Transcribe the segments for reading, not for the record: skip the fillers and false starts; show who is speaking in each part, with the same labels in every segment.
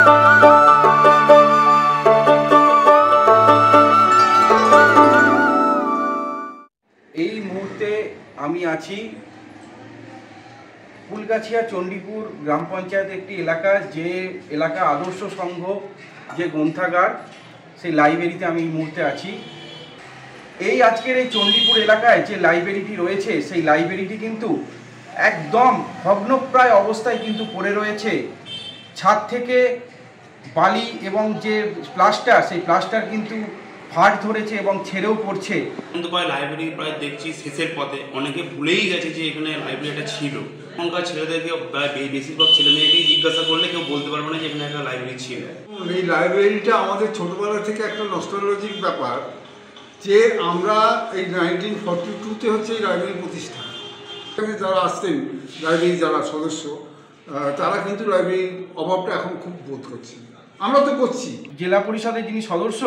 Speaker 1: এই মুহূর্তে আমি আছি ফুলগাছিয়া চণ্ডীপুর গ্রাম পঞ্চায়েত একটি এলাকা, যে এলাকা আদর্শ সংঘ যে গ্রন্থাগার, সেই লাইব্রেরিতে আমি এই মুহূর্তে আছি। এই আজকের এই চণ্ডীপুর এলাকায় যে লাইব্রেরিটি রয়েছে, সেই লাইব্রেরিটি কিন্তু একদম ভগ্নপ্রায় অবস্থায় কিন্তু পড়ে রয়েছে। ছাদ থেকে বালি এবং যে প্লাস্টার, সেই প্লাস্টার কিন্তু ফাট ধরেছে এবং ছেড়েও পড়ছে।
Speaker 2: কিন্তু প্রায় লাইব্রেরি প্রায় দেখছি শেষের পথে, অনেকে ভুলেই গেছে যে এখানে লাইব্রেরিটা ছিল। এখনকার ছেলেদেরকে বেশিরভাগ ছেলেমেয়েকেই জিজ্ঞাসা করলে কেউ বলতে পারবে না যে এখানে একটা লাইব্রেরি ছিল।
Speaker 3: এই লাইব্রেরিটা আমাদের ছোটোবেলা থেকে একটা নস্টালজিক ব্যাপার, যে আমরা এই 1942-তে হচ্ছে এই লাইব্রেরি প্রতিষ্ঠা। এখানে যারা আসতেন লাইব্রেরি যারা সদস্য, তারা কিন্তু লাইব্রেরির অভাবটা এখন খুব বোধ করছে। আমরা তো করছি।
Speaker 1: জেলা পরিষদের যিনি সদস্য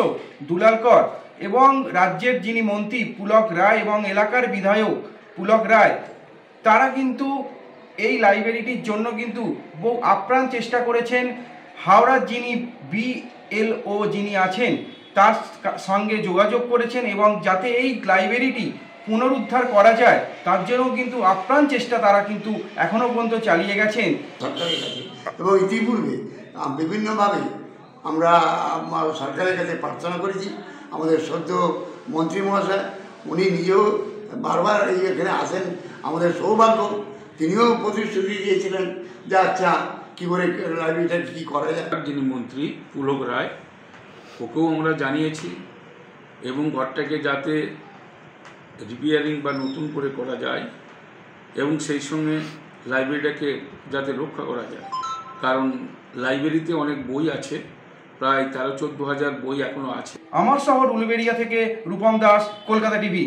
Speaker 1: দুলাল কর এবং রাজ্যের যিনি মন্ত্রী পুলক রায় এবং এলাকার বিধায়ক পুলক রায়, তারা কিন্তু এই লাইব্রেরিটির জন্য কিন্তু বহু আপ্রাণ চেষ্টা করেছেন। হাওড়ার যিনি BLO যিনি আছেন, তার সঙ্গে যোগাযোগ করেছেন এবং যাতে এই লাইব্রেরিটি পুনরুদ্ধার করা যায়, তার জন্য কিন্তু আপ্রাণ চেষ্টা তারা কিন্তু এখনও পর্যন্ত চালিয়ে গেছেন
Speaker 4: সরকারের কাছে। এবং ইতিপূর্বে বিভিন্নভাবে আমরা সরকারের কাছে প্রার্থনা করেছি। আমাদের সদ্য মন্ত্রী মহাশয়, উনি নিজেও বারবার এখানে আসেন, আমাদের সৌভাগ্য, তিনিও প্রতিশ্রুতি দিয়েছিলেন যে আচ্ছা কী করে লাইব্রেরিটা কী করা যায়।
Speaker 5: যিনি মন্ত্রী পুলক রায়, ওকেও আমরা জানিয়েছি এবং ঘরটাকে যাতে রিপেয়ারিং বা নতুন করে করা যায় এবং সেই সঙ্গে লাইব্রেরিটাকে যাতে রক্ষা করা যায়, কারণ লাইব্রেরিতে অনেক বই আছে, প্রায় 13-14 হাজার বই এখনও আছে।
Speaker 1: আমার শহর উলুবেড়িয়া থেকে রূপম দাস, কলকাতা টিভি।